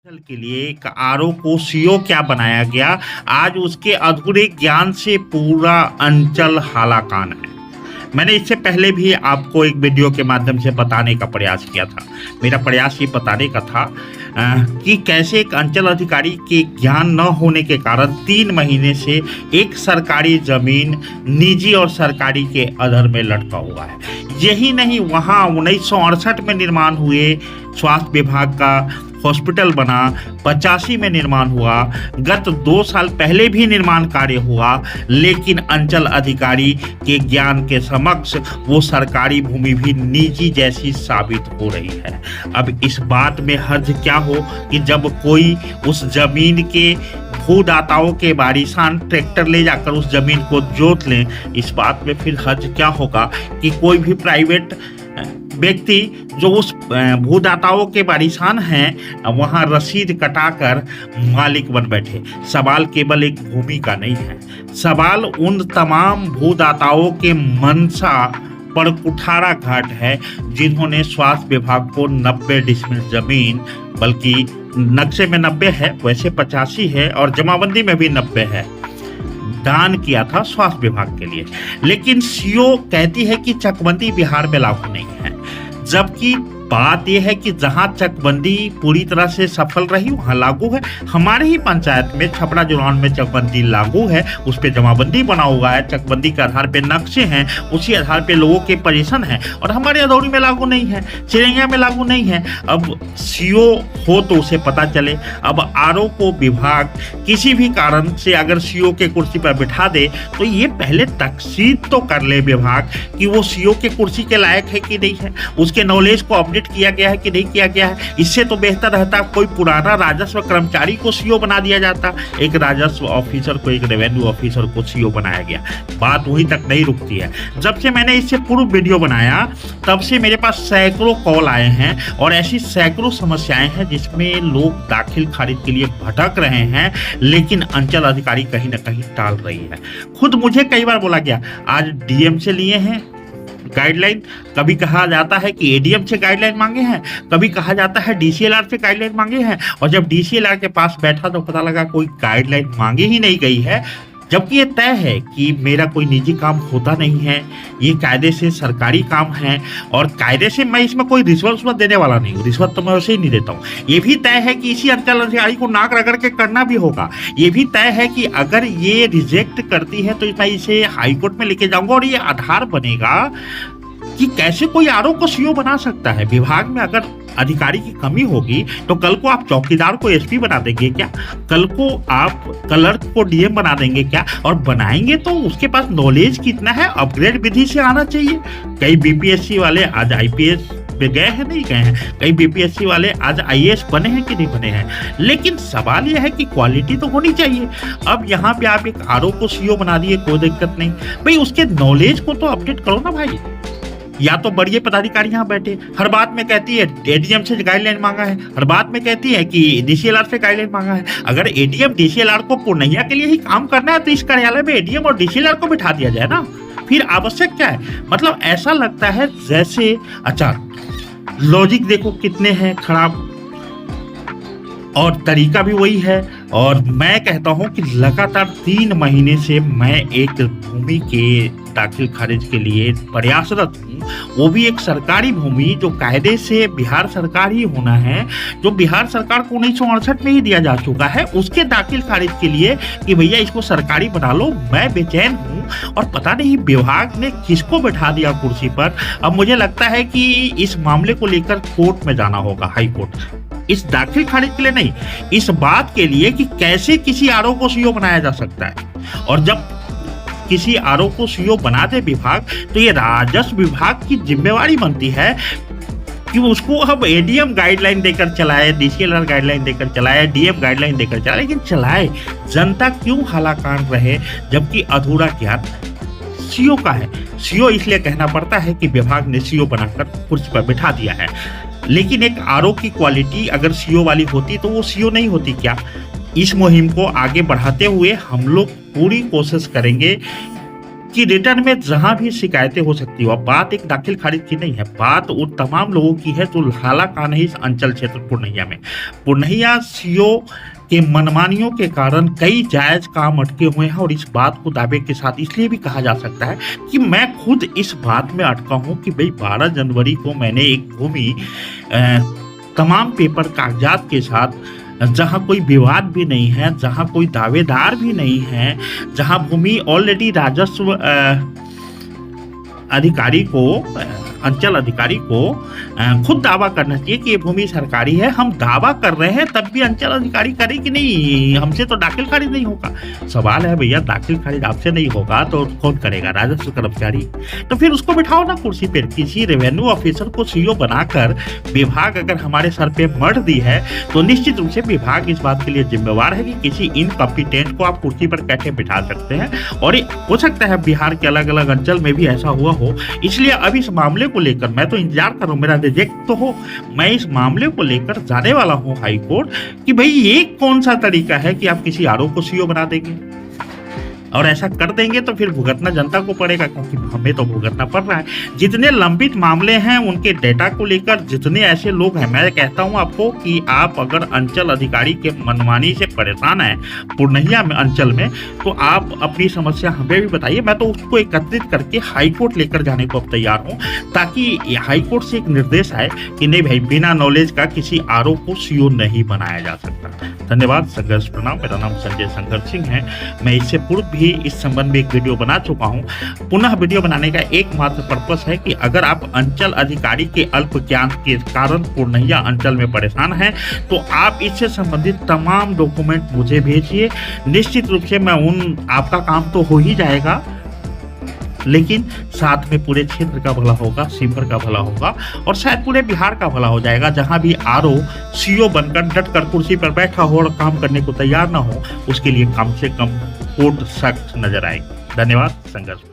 के लिए एक आरओ को सीओ क्या बनाया गया, आज उसके अधूरे ज्ञान से पूरा अंचल हालाकान है। मैंने इससे पहले भी आपको एक वीडियो के माध्यम से बताने का प्रयास किया था। मेरा प्रयास ये बताने का था कि कैसे एक अंचल अधिकारी के ज्ञान न होने के कारण 3 महीने से एक सरकारी जमीन निजी और सरकारी के अधर में लटका हुआ है। यही नहीं, वहाँ 1968 में निर्माण हुए स्वास्थ्य विभाग का हॉस्पिटल बना, 85 में निर्माण हुआ, गत 2 साल पहले भी निर्माण कार्य हुआ, लेकिन अंचल अधिकारी के ज्ञान के समक्ष वो सरकारी भूमि भी निजी जैसी साबित हो रही है। अब इस बात में हर्ज क्या हो कि जब कोई उस जमीन के भूदाताओं के वारिसान ट्रैक्टर ले जाकर उस जमीन को जोत लें, इस बात में फिर हर्ज क्या होगा कि कोई भी प्राइवेट व्यक्ति जो उस भूदाताओं के वारिसान हैं वहां रसीद कटाकर मालिक बन बैठे। सवाल केवल एक भूमि का नहीं है, सवाल उन तमाम भूदाताओं के मनसा पर कुठारा घाट है जिन्होंने स्वास्थ्य विभाग को 90 डिसमिल जमीन, बल्कि नक्शे में 90 है, वैसे 85 है और जमाबंदी में भी 90 है, दान किया था स्वास्थ्य विभाग के लिए। लेकिन सीओ कहती है कि चकबंदी बिहार में लागू नहीं है, जबकि बात यह है कि जहां चकबंदी पूरी तरह से सफल रही वहां लागू है। हमारे ही पंचायत में छपरा जुलान में चकबंदी लागू है, उस पर जमाबंदी बना हुआ है, चकबंदी के आधार पे नक्शे हैं, उसी आधार पे लोगों के पोजीशन है, और हमारे अदौरी में लागू नहीं है, चिरैया में लागू नहीं है। अब सीओ हो तो उसे पता चले। अब आरओ को विभाग किसी भी कारण से अगर सीओ के कुर्सी पर बिठा दे तो ये पहले तकसीद तो कर ले विभाग कि वो सीओ के कुर्सी के लायक है कि नहीं है, उसके नॉलेज को अपडेट किया गया है कि नहीं किया गया है। इससे तो बेहतर रहता कोई पुराना राजस्व कर्मचारी को सीओ बना दिया जाता, एक राजस्व ऑफिसर को, एक रेवेन्यू ऑफिसर को सीओ बनाया गया। बात वहीं तक नहीं रुकती है। जब से मैंने इससे पूर्व वीडियो बनाया तब से मेरे पास सैकड़ों कॉल आए हैं और ऐसी सैकड़ों समस्याएं हैं जिसमें लोग दाखिल खारिज के लिए भटक रहे हैं, लेकिन अंचल अधिकारी कहीं ना कहीं टाल रही है। खुद मुझे कई बार बोला गया, आज डीएम से लिए हैं गाइडलाइन, कभी कहा जाता है कि एडीएम से गाइडलाइन मांगे हैं, कभी कहा जाता है डीसीएलआर से गाइडलाइन मांगे हैं, और जब डीसीएलआर के पास बैठा तो पता लगा कोई गाइडलाइन मांगी ही नहीं गई है। जबकि ये तय है कि मेरा कोई निजी काम होता नहीं है, ये कायदे से सरकारी काम है और कायदे से मैं इसमें कोई रिश्वत देने वाला नहीं हूँ, रिश्वत तो मैं वैसे ही नहीं देता हूँ। ये भी तय है कि इसी अंचल अधिकारी को नाक रगड़ के करना भी होगा। ये भी तय है कि अगर ये रिजेक्ट करती है तो मैं इसे हाईकोर्ट में लेके जाऊंगा और ये आधार बनेगा कि कैसे कोई आरओ को सीओ बना सकता है। विभाग में अगर अधिकारी की कमी होगी तो कल को आप चौकीदार को एसपी बना देंगे क्या, कल को आप क्लर्क को डीएम बना देंगे क्या, और बनाएंगे तो उसके पास नॉलेज कितना है, अपग्रेड विधि से आना चाहिए। कई बीपीएससी वाले आज आईपीएस पे गए हैं, नहीं गए हैं, कई बीपीएससी वाले आज आईएएस बने हैं कि नहीं बने हैं, लेकिन सवाल यह है कि क्वालिटी तो होनी चाहिए। अब यहाँ पे आप एक आरओ को सीओ बना दिए, कोई दिक्कत नहीं, भाई उसके नॉलेज को तो अपडेट करो ना भाई। या तो बड़े पदाधिकारी यहाँ बैठे, हर बात में कहती है एडीएम से गाइडलाइन मांगा है, हर बात में कहती है कि डीसीएलआर से गाइडलाइन मांगा है। अगर एडीएम डीसीएलआर को पूर्णिया के लिए ही काम करना है तो इस कार्यालय में एडीएम और डीसीएलआर को बिठा दिया जाए ना, फिर आवश्यक क्या है। मतलब ऐसा लगता है जैसे, अच्छा लॉजिक देखो कितने हैं खराब और तरीका भी वही है। और मैं कहता हूं कि लगातार 3 महीने से मैं एक भूमि के दाखिल खारिज के लिए प्रयासरत हूँ, वो भी एक सरकारी भूमि जो कायदे से बिहार सरकार ही होना है, जो बिहार सरकार को 1968 में ही दिया जा चुका है, उसके दाखिल खारिज के लिए कि भैया इसको सरकारी बना लो। मैं बेचैन हूँ और पता नहीं विभाग ने किसको बैठा दिया कुर्सी पर। अब मुझे लगता है कि इस मामले को लेकर कोर्ट में जाना होगा, हाई कोर्ट, इस दाखिल खारिज के लिए नहीं, इस बात के लिए कि कैसे किसी आरओ को सीओ बनाया जा सकता है। और जब किसी आरओ को सीओ बना दे विभाग तो ये राजस्व विभाग की जिम्मेवारी बनती है कि उसको अब एडीएम गाइडलाइन देकर चलाए, डीसीएलआर गाइडलाइन देकर चलाए, डीएम गाइडलाइन देकर चलाए, लेकिन चलाए जनता क्यों हालाकान रहे जबकि अधूरा ज्ञान सीओ का है। सीओ इसलिए कहना पड़ता है कि विभाग ने सीओ बनाकर कुर्सी पर बिठा दिया है, लेकिन एक आरओ की क्वालिटी अगर सीओ वाली होती तो वो सीओ नहीं होती क्या। इस मुहिम को आगे बढ़ाते हुए हम लोग पूरी कोशिश करेंगे कि रिटर्न में जहां भी शिकायतें हो सकती हो। अब बात एक दाखिल खारिज की नहीं है, बात उन तमाम लोगों की है जो हालाकान है इस अंचल क्षेत्र पूर्णिया में। पूर्णिया सीओ के मनमानियों के कारण कई जायज काम अटके हुए हैं और इस बात को दावे के साथ इसलिए भी कहा जा सकता है कि मैं खुद इस बात में अटका हूं कि भाई 12 जनवरी को मैंने एक भूमि तमाम पेपर कागजात के साथ, जहां कोई विवाद भी नहीं है, जहां कोई दावेदार भी नहीं है, जहां भूमि ऑलरेडी राजस्व अधिकारी को, अंचल अधिकारी को खुद दावा करना चाहिए कि ये भूमि सरकारी है। हम दावा कर रहे हैं तब भी अंचल अधिकारी करे कि नहीं, हमसे तो दाखिल खारिज नहीं होगा। सवाल है भैया, दाखिल खारिज आपसे नहीं होगा तो कौन करेगा? राजस्व कर्मचारी। तो फिर उसको बिठाओ ना कुर्सी पर। किसी रेवेन्यू ऑफिसर को सीओ बनाकर विभाग अगर हमारे सर पे मढ़ दी है तो निश्चित रूप से विभाग इस बात के लिए जिम्मेवार है कि किसी इनकॉम्पिटेंट को आप कुर्सी पर कैसे बिठा सकते हैं। और हो सकता है बिहार के अलग अलग अंचल में भी ऐसा हुआ हो। इसलिए अब इस मामले को लेकर मैं तो इंतजार कर रहा हूं, मेरा रिजेक्ट तो हो, मैं इस मामले को लेकर जाने वाला हूं हाई कोर्ट कि भाई ये कौन सा तरीका है कि आप किसी आरओ को सीओ बना देंगे। और ऐसा कर देंगे तो फिर भुगतना जनता को पड़ेगा, क्योंकि हमें तो भुगतना पड़ रहा है। जितने लंबित मामले हैं उनके डेटा को लेकर, जितने ऐसे लोग हैं, मैं कहता हूं आपको कि आप अगर अंचल अधिकारी के मनमानी से परेशान हैं पूर्णिया में अंचल में, तो आप अपनी समस्या हमें भी बताइए। मैं तो उसको एकत्रित करके हाईकोर्ट लेकर जाने को अब तैयार हूँ, ताकि हाईकोर्ट से एक निर्देश आए कि नहीं भाई, बिना नॉलेज का किसी आरओ को सीओ नहीं बनाया जा सकता। धन्यवाद। संघर्ष प्रणाम। मेरा नाम संजय संघर्ष सिंह है। मैं इससे पूर्व भी इस संबंध में एक वीडियो बना चुका हूं। पुनः वीडियो बनाने का एकमात्र पर्पस है कि अगर आप अंचल अधिकारी के अल्प ज्ञान के कारण पूर्णिया अंचल में परेशान हैं तो आप इससे संबंधित तमाम डॉक्यूमेंट मुझे भेजिए। निश्चित रूप से आपका काम तो हो ही जाएगा, लेकिन साथ में पूरे क्षेत्र का भला होगा, सीवर का भला होगा और शायद पूरे बिहार का भला हो जाएगा। जहां भी आरओ सीओ बनकर डट कर कुर्सी पर बैठा हो और काम करने को तैयार ना हो, उसके लिए कम से कम कोर्ट सख्त नजर आएगी। धन्यवाद। संघर्ष।